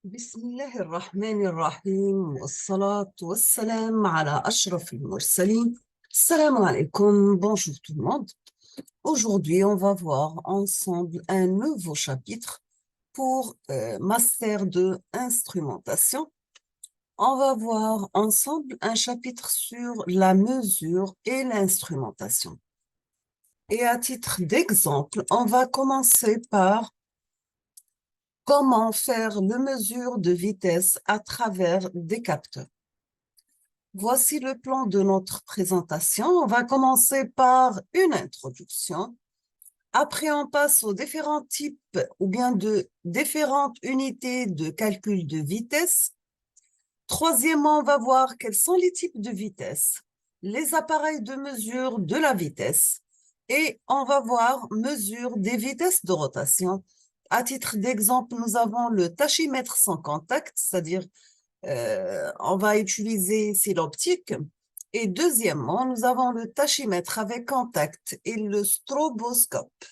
بسم الله الرحمن الرحيم والصلاة والسلام على أشرف المرسلين. Salam alaikum, bonjour tout le monde. Aujourd'hui, on va voir ensemble un nouveau chapitre pour Master de instrumentation. On va voir ensemble un chapitre sur la mesure et l'instrumentation. Et à titre d'exemple, on va commencer par comment faire le mesure de vitesse à travers des capteurs. Voici le plan de notre présentation. On va commencer par une introduction. Après, on passe aux différents types ou bien de différentes unités de calcul de vitesse. Troisièmement, on va voir quels sont les types de vitesse, les appareils de mesure de la vitesse et on va voir mesure des vitesses de rotation. À titre d'exemple, nous avons le tachymètre sans contact, c'est-à-dire on va utiliser c'est l'optique. Et deuxièmement, nous avons le tachymètre avec contact et le stroboscope.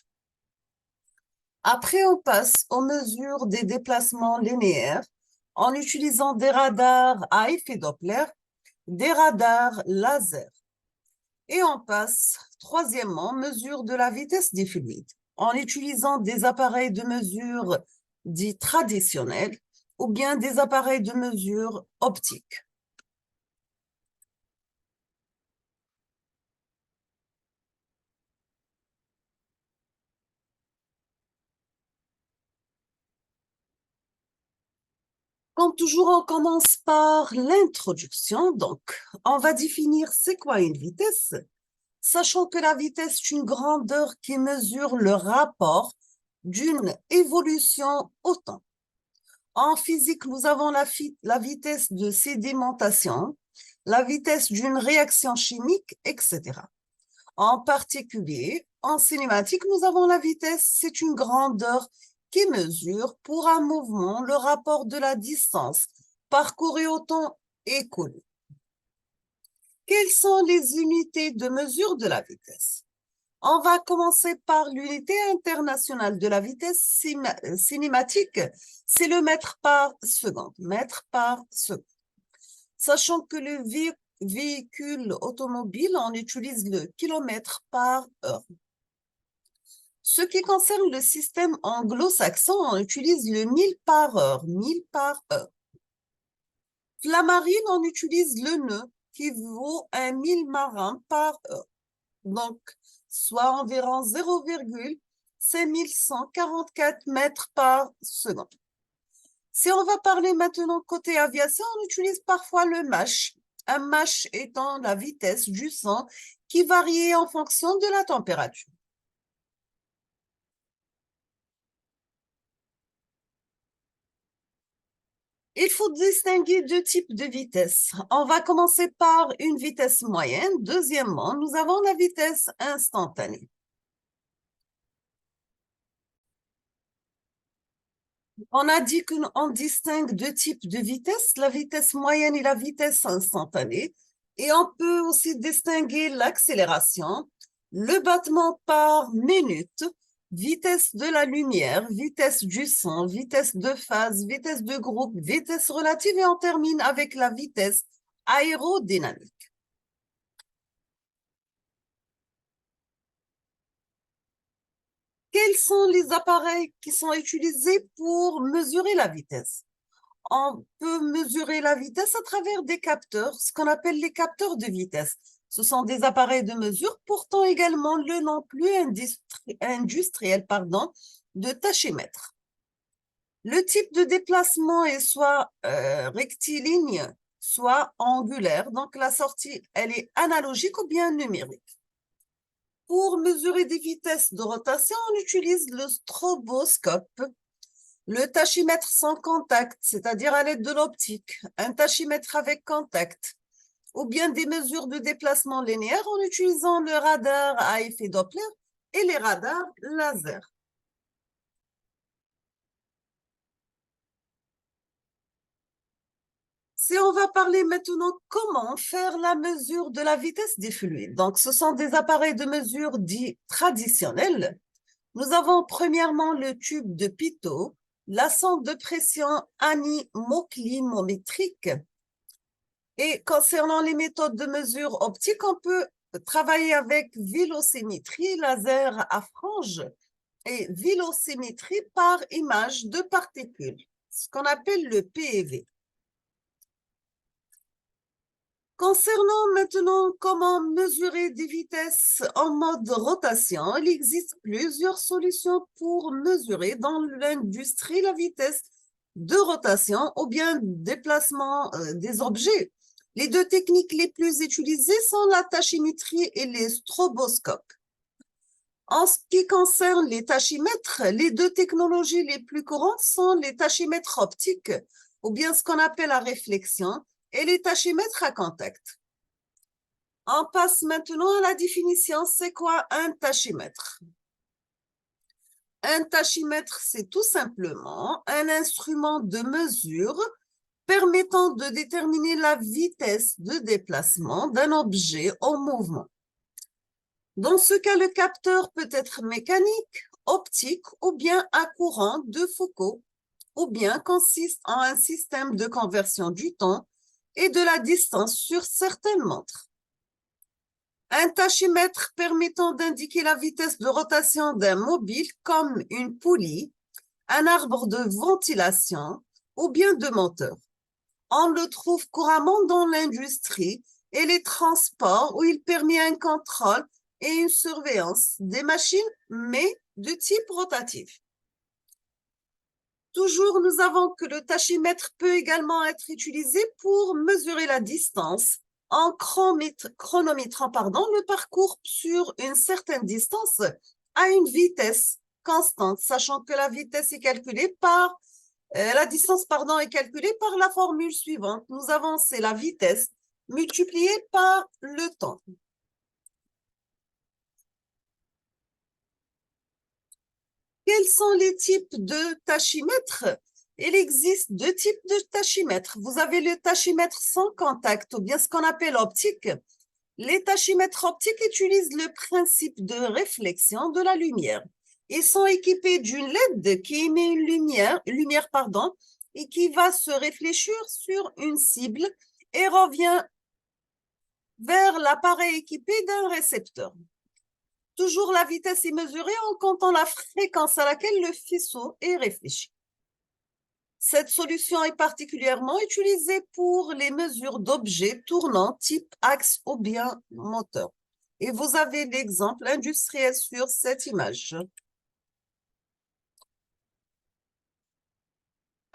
Après, on passe aux mesures des déplacements linéaires en utilisant des radars à effet Doppler, des radars laser. Et on passe, troisièmement, mesure de la vitesse des fluides en utilisant des appareils de mesure dits traditionnels ou bien des appareils de mesure optiques. Comme toujours, on commence par l'introduction. Donc, on va définir c'est quoi une vitesse, sachant que la vitesse est une grandeur qui mesure le rapport d'une évolution au temps. En physique, nous avons la vitesse de sédimentation, la vitesse d'une réaction chimique, etc. En particulier, en cinématique, nous avons la vitesse, c'est une grandeur qui mesure pour un mouvement le rapport de la distance parcourue au temps écoulé. Quelles sont les unités de mesure de la vitesse? On va commencer par l'unité internationale de la vitesse cinématique, c'est le mètre par seconde, mètre par seconde. Sachant que le véhicule automobile, on utilise le kilomètre par heure. Ce qui concerne le système anglo-saxon, on utilise le mille par heure, mille par heure. La marine, on utilise le nœud qui vaut un 1000 marins par heure. Donc, soit environ 0,5144 mètres par seconde. Si on va parler maintenant côté aviation, on utilise parfois le Mach. Un Mach étant la vitesse du son qui varie en fonction de la température. Il faut distinguer deux types de vitesse. On va commencer par une vitesse moyenne. Deuxièmement, nous avons la vitesse instantanée. On a dit qu'on distingue deux types de vitesse, la vitesse moyenne et la vitesse instantanée. Et on peut aussi distinguer l'accélération, le battement par minute, vitesse de la lumière, vitesse du son, vitesse de phase, vitesse de groupe, vitesse relative et on termine avec la vitesse aérodynamique. Quels sont les appareils qui sont utilisés pour mesurer la vitesse? On peut mesurer la vitesse à travers des capteurs, ce qu'on appelle les capteurs de vitesse. Ce sont des appareils de mesure portant également le nom plus industriel de tachymètre. Le type de déplacement est soit rectiligne, soit angulaire. Donc, la sortie, elle est analogique ou bien numérique. Pour mesurer des vitesses de rotation, on utilise le stroboscope, le tachymètre sans contact, c'est-à-dire à l'aide de l'optique, un tachymètre avec contact, ou bien des mesures de déplacement linéaire en utilisant le radar à effet Doppler et les radars laser. Si on va parler maintenant comment faire la mesure de la vitesse des fluides. Donc, ce sont des appareils de mesure dits traditionnels. Nous avons premièrement le tube de Pitot la sonde de pression anémoclimométrique. Et concernant les méthodes de mesure optique, on peut travailler avec vélocimétrie, laser à franges et vélocimétrie par image de particules, ce qu'on appelle le PEV. Concernant maintenant comment mesurer des vitesses en mode rotation, il existe plusieurs solutions pour mesurer dans l'industrie la vitesse de rotation ou bien déplacement des objets. Les deux techniques les plus utilisées sont la tachymétrie et les stroboscopes. En ce qui concerne les tachymètres, les deux technologies les plus courantes sont les tachymètres optiques ou bien ce qu'on appelle la réflexion et les tachymètres à contact. On passe maintenant à la définition. C'est quoi un tachymètre? Un tachymètre, c'est tout simplement un instrument de mesure permettant de déterminer la vitesse de déplacement d'un objet en mouvement. Dans ce cas, le capteur peut être mécanique, optique ou bien à courant de Foucault, ou bien consiste en un système de conversion du temps et de la distance sur certaines montres. Un tachymètre permettant d'indiquer la vitesse de rotation d'un mobile comme une poulie, un arbre de ventilation ou bien de moteur. On le trouve couramment dans l'industrie et les transports où il permet un contrôle et une surveillance des machines, mais de type rotatif. Toujours, nous avons que le tachymètre peut également être utilisé pour mesurer la distance en chronométrant le parcours sur une certaine distance à une vitesse constante, sachant que la vitesse est calculée par la distance est calculée par la formule suivante. Nous avons, c'est la vitesse multipliée par le temps. Quels sont les types de tachymètres? Il existe deux types de tachymètres. Vous avez le tachymètre sans contact, ou bien ce qu'on appelle optique. Les tachymètres optiques utilisent le principe de réflexion de la lumière. Ils sont équipés d'une LED qui émet une lumière, et qui va se réfléchir sur une cible et revient vers l'appareil équipé d'un récepteur. Toujours la vitesse est mesurée en comptant la fréquence à laquelle le faisceau est réfléchi. Cette solution est particulièrement utilisée pour les mesures d'objets tournants type axe ou bien moteur. Et vous avez l'exemple industriel sur cette image.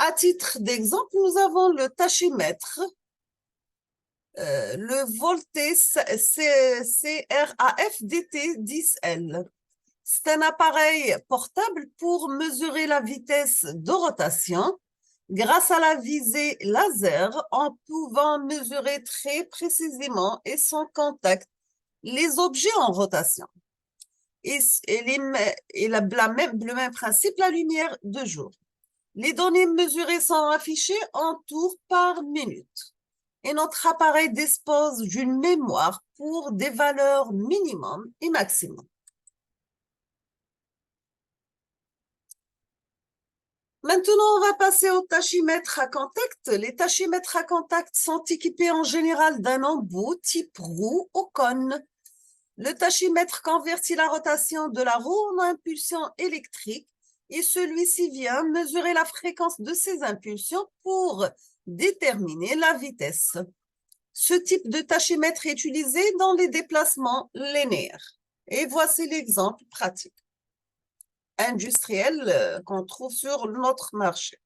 À titre d'exemple, nous avons le tachymètre, le Volté CRAF-DT10L. C'est un appareil portable pour mesurer la vitesse de rotation grâce à la visée laser, en pouvant mesurer très précisément et sans contact les objets en rotation. Le même principe, la lumière de jour. Les données mesurées sont affichées en tours par minute. Et notre appareil dispose d'une mémoire pour des valeurs minimum et maximum. Maintenant, on va passer au tachymètre à contact. Les tachymètres à contact sont équipés en général d'un embout type roue ou cône. Le tachymètre convertit la rotation de la roue en impulsion électrique et celui-ci vient mesurer la fréquence de ces impulsions pour déterminer la vitesse. Ce type de tachymètre est utilisé dans les déplacements linéaires. Et voici l'exemple pratique industriel qu'on trouve sur notre marché.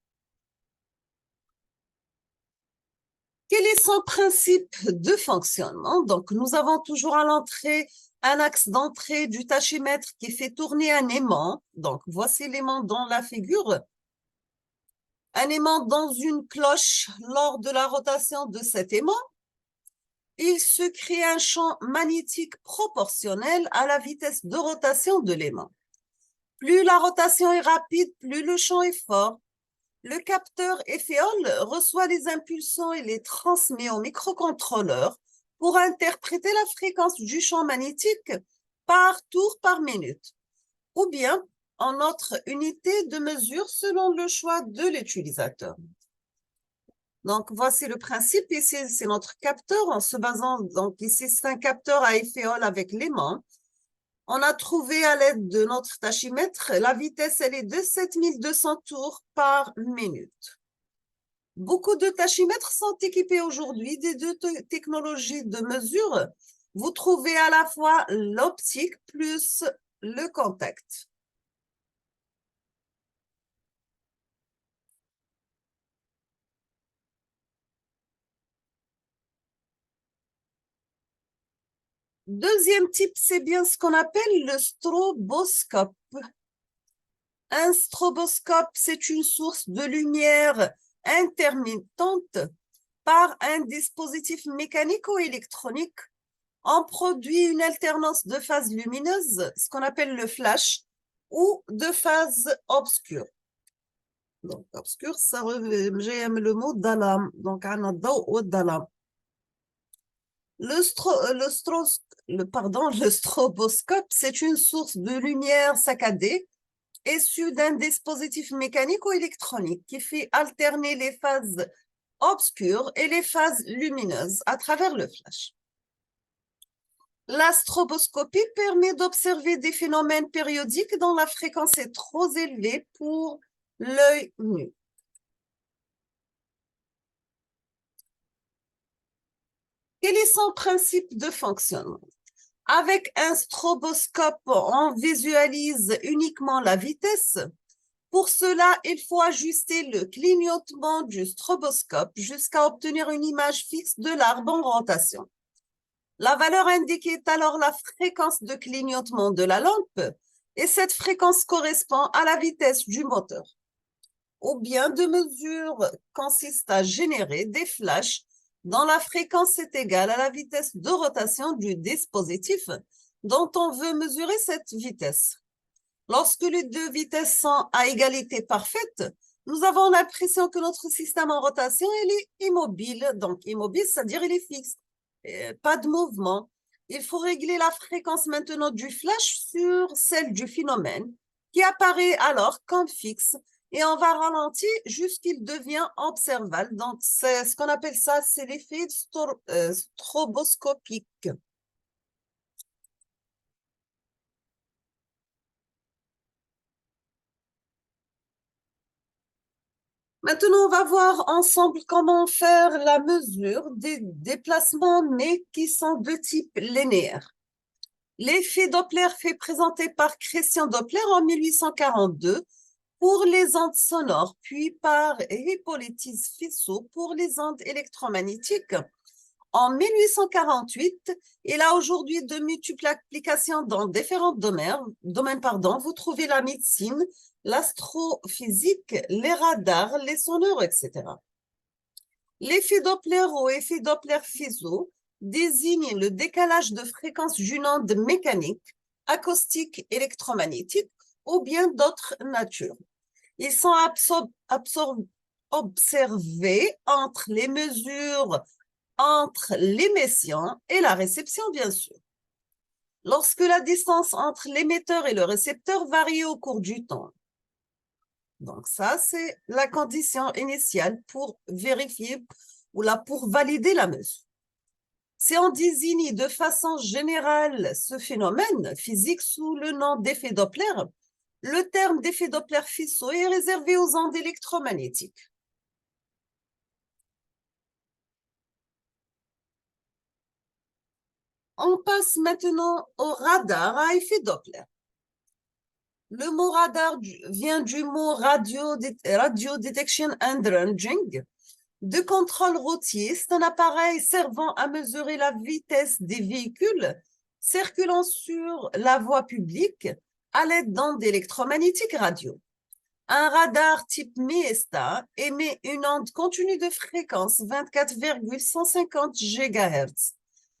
Quel est son principe de fonctionnement? Donc, nous avons toujours à l'entrée un axe d'entrée du tachymètre qui fait tourner un aimant. Donc, voici l'aimant dans la figure. Un aimant dans une cloche lors de la rotation de cet aimant. Il se crée un champ magnétique proportionnel à la vitesse de rotation de l'aimant. Plus la rotation est rapide, plus le champ est fort. Le capteur Ephéol reçoit les impulsions et les transmet au microcontrôleur pour interpréter la fréquence du champ magnétique par tour par minute. Ou bien, en notre unité de mesure selon le choix de l'utilisateur. Donc, voici le principe. Ici, c'est notre capteur en se basant, donc ici, c'est un capteur à effet Hall avec l'aimant. On a trouvé à l'aide de notre tachymètre, la vitesse, elle est de 7200 tours par minute. Beaucoup de tachymètres sont équipés aujourd'hui des deux technologies de mesure. Vous trouvez à la fois l'optique plus le contact. Deuxième type, c'est bien ce qu'on appelle le stroboscope. Un stroboscope, c'est une source de lumière intermittente par un dispositif mécanique ou électronique. On produit une alternance de phases lumineuses, ce qu'on appelle le flash, ou de phases obscures. Donc, obscure, ça j'aime le mot d'alam. Donc, on a ou d'alam. Le stroboscope, c'est une source de lumière saccadée issue d'un dispositif mécanique ou électronique qui fait alterner les phases obscures et les phases lumineuses à travers le flash. La stroboscopie permet d'observer des phénomènes périodiques dont la fréquence est trop élevée pour l'œil nu. Quel est son principe de fonctionnement? Avec un stroboscope, on visualise uniquement la vitesse. Pour cela, il faut ajuster le clignotement du stroboscope jusqu'à obtenir une image fixe de l'arbre en rotation. La valeur indiquée est alors la fréquence de clignotement de la lampe et cette fréquence correspond à la vitesse du moteur. Ou bien de mesure consiste à générer des flashs dont la fréquence est égale à la vitesse de rotation du dispositif dont on veut mesurer cette vitesse. Lorsque les deux vitesses sont à égalité parfaite, nous avons l'impression que notre système en rotation il est immobile. Donc, immobile, c'est-à-dire il est fixe. Pas de mouvement. Il faut régler la fréquence maintenant du flash sur celle du phénomène qui apparaît alors comme fixe et on va ralentir jusqu'il devient observable. Donc, c'est ce qu'on appelle ça, c'est l'effet stroboscopique. Maintenant, on va voir ensemble comment faire la mesure des déplacements, mais qui sont de type linéaire. L'effet Doppler fait présenter par Christian Doppler en 1842 pour les ondes sonores, puis par Hippolyte Fizeau pour les ondes électromagnétiques. En 1848, il a aujourd'hui de multiples applications dans différents domaines. Vous trouvez la médecine, l'astrophysique, les radars, les soneurs, etc. L'effet Doppler ou effet Doppler-Fizeau désigne le décalage de fréquence d'une onde mécanique, acoustique, électromagnétique ou bien d'autres natures. Ils sont observés entre les mesures entre l'émission et la réception, bien sûr. Lorsque la distance entre l'émetteur et le récepteur varie au cours du temps. Donc ça, c'est la condition initiale pour vérifier ou là pour valider la mesure. Si on désigne de façon générale ce phénomène physique sous le nom d'effet Doppler, le terme d'effet Doppler-Fizeau est réservé aux ondes électromagnétiques. On passe maintenant au radar à effet Doppler. Le mot radar vient du mot radio detection and ranging. De contrôle routier, c'est un appareil servant à mesurer la vitesse des véhicules circulant sur la voie publique à l'aide d'ondes électromagnétiques radio. Un radar type MESTA émet une onde continue de fréquence 24,150 GHz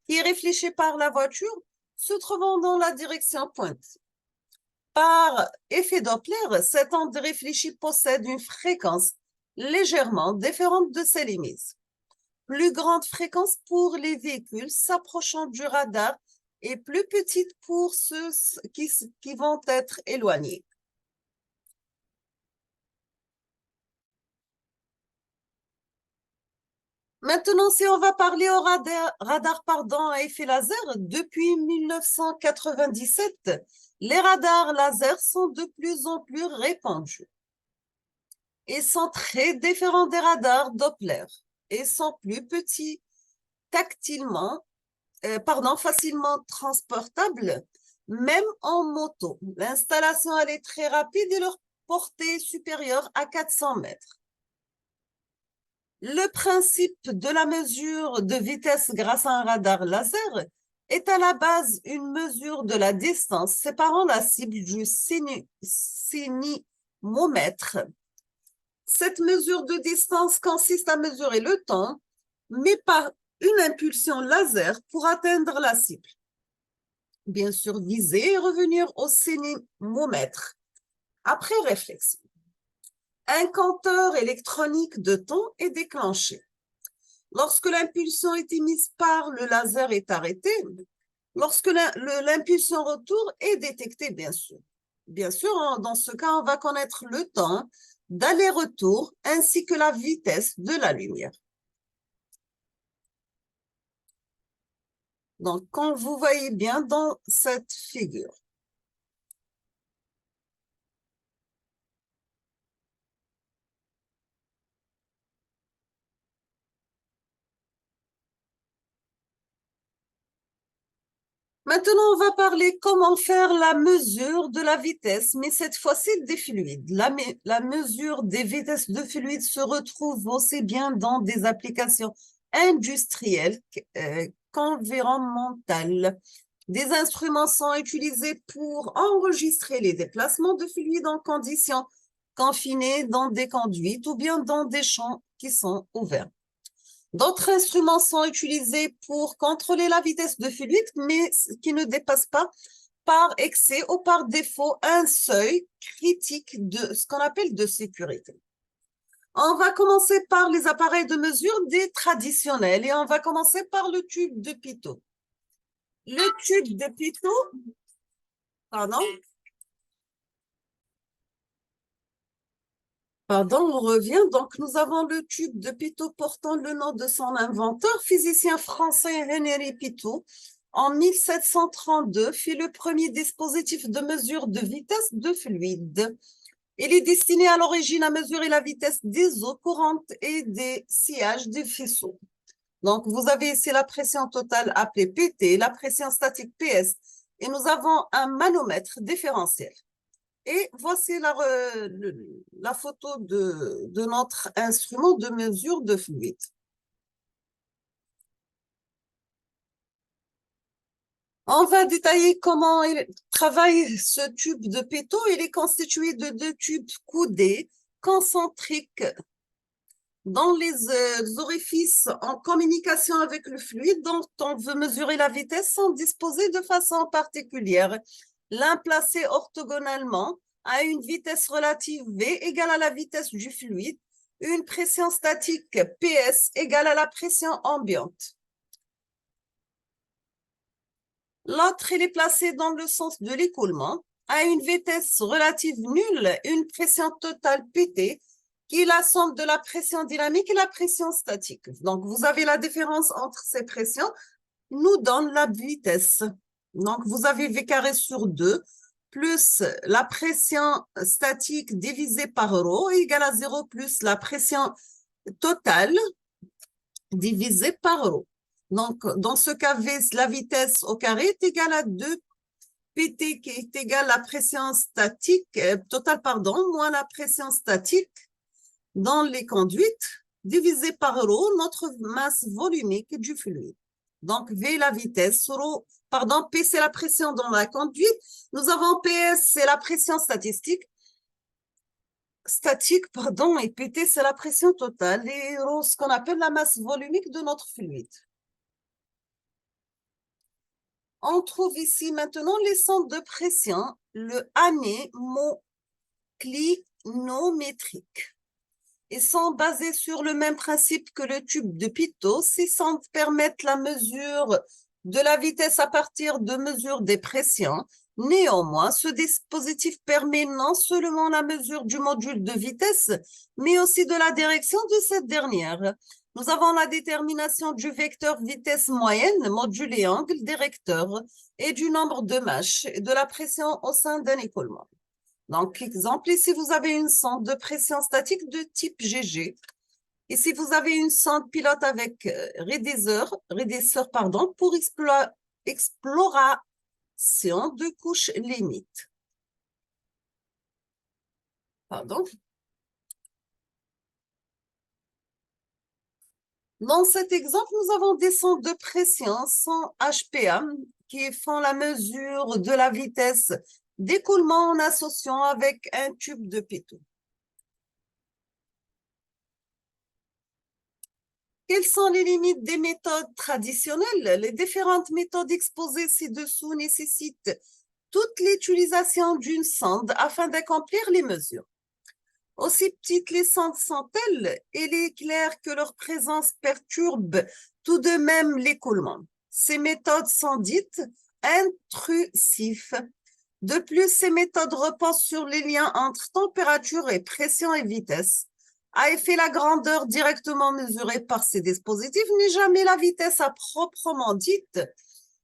qui est réfléchie par la voiture se trouvant dans la direction pointe. Par effet Doppler, cette onde réfléchie possède une fréquence légèrement différente de celle émise. Plus grande fréquence pour les véhicules s'approchant du radar et plus petite pour ceux qui vont être éloignés. Maintenant, si on va parler au radar à effet laser, depuis 1997, les radars laser sont de plus en plus répandus et sont très différents des radars Doppler et sont plus petits, facilement transportables, même en moto. L'installation, elle est très rapide et leur portée supérieure à 400 mètres. Le principe de la mesure de vitesse grâce à un radar laser est à la base une mesure de la distance séparant la cible du cinémomètre. Cette mesure de distance consiste à mesurer le temps, mais par une impulsion laser pour atteindre la cible. Bien sûr, viser et revenir au cinémomètre après réflexion. Un compteur électronique de temps est déclenché. Lorsque l'impulsion est émise par le laser est arrêtée, lorsque l'impulsion retour est détectée, bien sûr. Bien sûr, dans ce cas, on va connaître le temps d'aller-retour ainsi que la vitesse de la lumière. Donc, comme vous voyez bien dans cette figure. Maintenant, on va parler comment faire la mesure de la vitesse, mais cette fois-ci des fluides. La mesure des vitesses de fluides se retrouve aussi bien dans des applications industrielles qu'environnementales. Des instruments sont utilisés pour enregistrer les déplacements de fluides en conditions confinées dans des conduites ou bien dans des champs qui sont ouverts. D'autres instruments sont utilisés pour contrôler la vitesse de fluide, mais qui ne dépassent pas par excès ou par défaut un seuil critique de ce qu'on appelle de sécurité. On va commencer par les appareils de mesure des traditionnels et on va commencer par le tube de Pitot. Le tube de Pitot, pardon, on revient. Donc, nous avons le tube de Pitot portant le nom de son inventeur, physicien français Henri Pitot. En 1732, fit le premier dispositif de mesure de vitesse de fluide. Il est destiné à l'origine à mesurer la vitesse des eaux courantes et des sillages des faisceaux. Donc, vous avez ici la pression totale appelée PT, la pression statique PS, et nous avons un manomètre différentiel. Et voici la photo de notre instrument de mesure de fluide. On va détailler comment il travaille ce tube de Pitot. Il est constitué de deux tubes coudés concentriques dans les orifices en communication avec le fluide dont on veut mesurer la vitesse sont disposés de façon particulière. L'un placé orthogonalement à une vitesse relative V égale à la vitesse du fluide, une pression statique PS égale à la pression ambiante. L'autre, il est placé dans le sens de l'écoulement, à une vitesse relative nulle, une pression totale PT, qui est la somme de la pression dynamique et la pression statique. Donc, vous avez la différence entre ces pressions, nous donne la vitesse. Donc, vous avez V carré sur 2, plus la pression statique divisée par ρ égale à 0, plus la pression totale divisée par ρ. Donc, dans ce cas, V, la vitesse au carré est égale à 2 PT qui est égale à la pression statique, totale, moins la pression statique dans les conduites, divisé par ρ, notre masse volumique du fluide. Donc, V, la vitesse, P, c'est la pression dans la conduite. Nous avons PS, c'est la pression statique, et PT, c'est la pression totale, et ρ, ce qu'on appelle la masse volumique de notre fluide. On trouve ici maintenant les centres de pression, le anémoclinométrique. Ils sont basés sur le même principe que le tube de Pitot. Ces centres permettent la mesure de la vitesse à partir de mesures des pressions. Néanmoins, ce dispositif permet non seulement la mesure du module de vitesse, mais aussi de la direction de cette dernière. Nous avons la détermination du vecteur vitesse moyenne modulé angle des recteurs et du nombre de mèches et de la pression au sein d'un écoulement. Donc, exemple, ici, vous avez une sonde de pression statique de type GG. Ici, vous avez une sonde pilote avec raidisseur pour exploration de couches limites. Pardon. Dans cet exemple, nous avons des sondes de pression sans HPA qui font la mesure de la vitesse d'écoulement en associant avec un tube de pitot. Quelles sont les limites des méthodes traditionnelles? Les différentes méthodes exposées ci-dessous nécessitent toute l'utilisation d'une sonde afin d'accomplir les mesures. Aussi petites les sondes sont-elles, il est clair que leur présence perturbe tout de même l'écoulement. Ces méthodes sont dites intrusives. De plus, ces méthodes reposent sur les liens entre température et pression et vitesse. À effet, la grandeur directement mesurée par ces dispositifs n'est jamais la vitesse à proprement dite.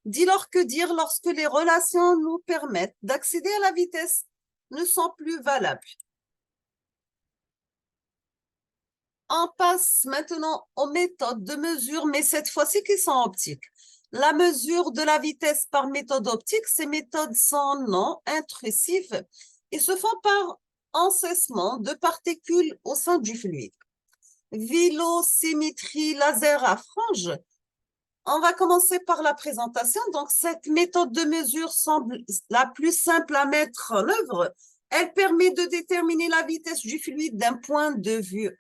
Dès lors que dire lorsque les relations nous permettent d'accéder à la vitesse ne sont plus valables. On passe maintenant aux méthodes de mesure, mais cette fois-ci qui sont optiques. La mesure de la vitesse par méthode optique, ces méthodes sont non intrusives et se font par encaissement de particules au sein du fluide. Vélocimétrie laser à frange. On va commencer par la présentation. Donc, cette méthode de mesure semble la plus simple à mettre en œuvre. Elle permet de déterminer la vitesse du fluide d'un point de vue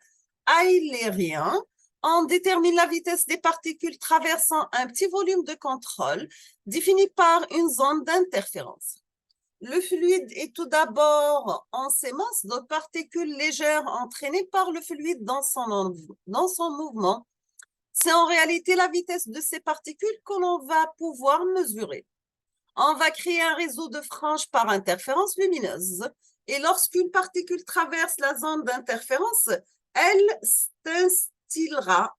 aérien. On détermine la vitesse des particules traversant un petit volume de contrôle défini par une zone d'interférence. Le fluide est tout d'abord en sémence de particules légères entraînées par le fluide dans son mouvement. C'est en réalité la vitesse de ces particules que l'on va pouvoir mesurer. On va créer un réseau de franges par interférence lumineuse. Et lorsqu'une particule traverse la zone d'interférence, elle s'instillera.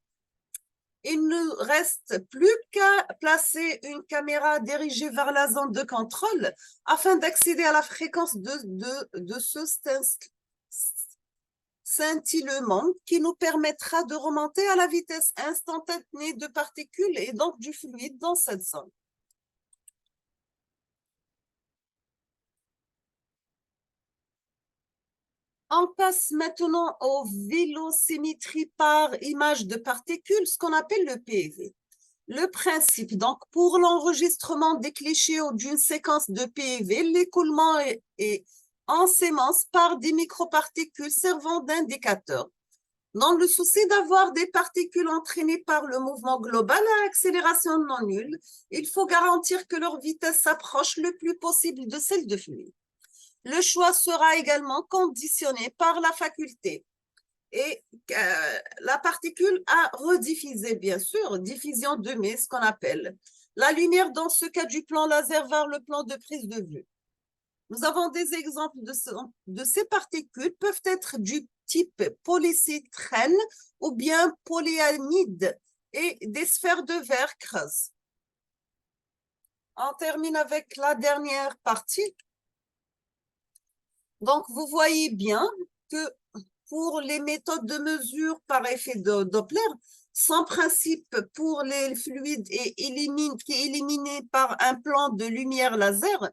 Il ne reste plus qu'à placer une caméra dirigée vers la zone de contrôle afin d'accéder à la fréquence de ce scintillement qui nous permettra de remonter à la vitesse instantanée de particules et donc du fluide dans cette zone. On passe maintenant aux vélocimétries par image de particules, ce qu'on appelle le PEV. Le principe, donc, pour l'enregistrement des clichés ou d'une séquence de PEV, l'écoulement est en sémence par des microparticules servant d'indicateur. Dans le souci d'avoir des particules entraînées par le mouvement global à accélération non nulle, il faut garantir que leur vitesse s'approche le plus possible de celle de fluide. Le choix sera également conditionné par la faculté et la particule à rediffuser, bien sûr, diffusion de mais, ce qu'on appelle la lumière dans ce cas du plan laser vers le plan de prise de vue. Nous avons des exemples de ces particules peuvent être du type polycitrène ou bien polyamide et des sphères de verre creuses. On termine avec la dernière partie. Donc, vous voyez bien que pour les méthodes de mesure par effet de Doppler, son principe pour les fluides qui est éliminé par un plan de lumière laser,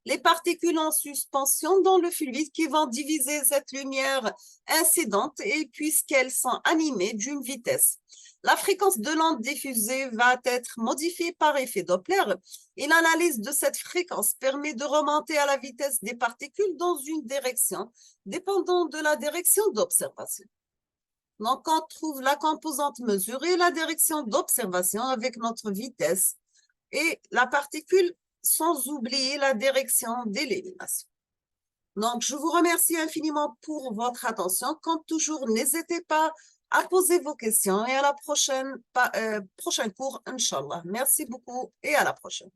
les particules en suspension dans le fluide qui vont diviser cette lumière incidente et puisqu'elles sont animées d'une vitesse. La fréquence de l'onde diffusée va être modifiée par effet Doppler et l'analyse de cette fréquence permet de remonter à la vitesse des particules dans une direction dépendant de la direction d'observation. Donc, on trouve la composante mesurée, la direction d'observation avec notre vitesse et la particule sans oublier la direction d'élimination. Donc, je vous remercie infiniment pour votre attention. Comme toujours, n'hésitez pas à poser vos questions et à la prochaine cours, Inch'Allah. Merci beaucoup et à la prochaine.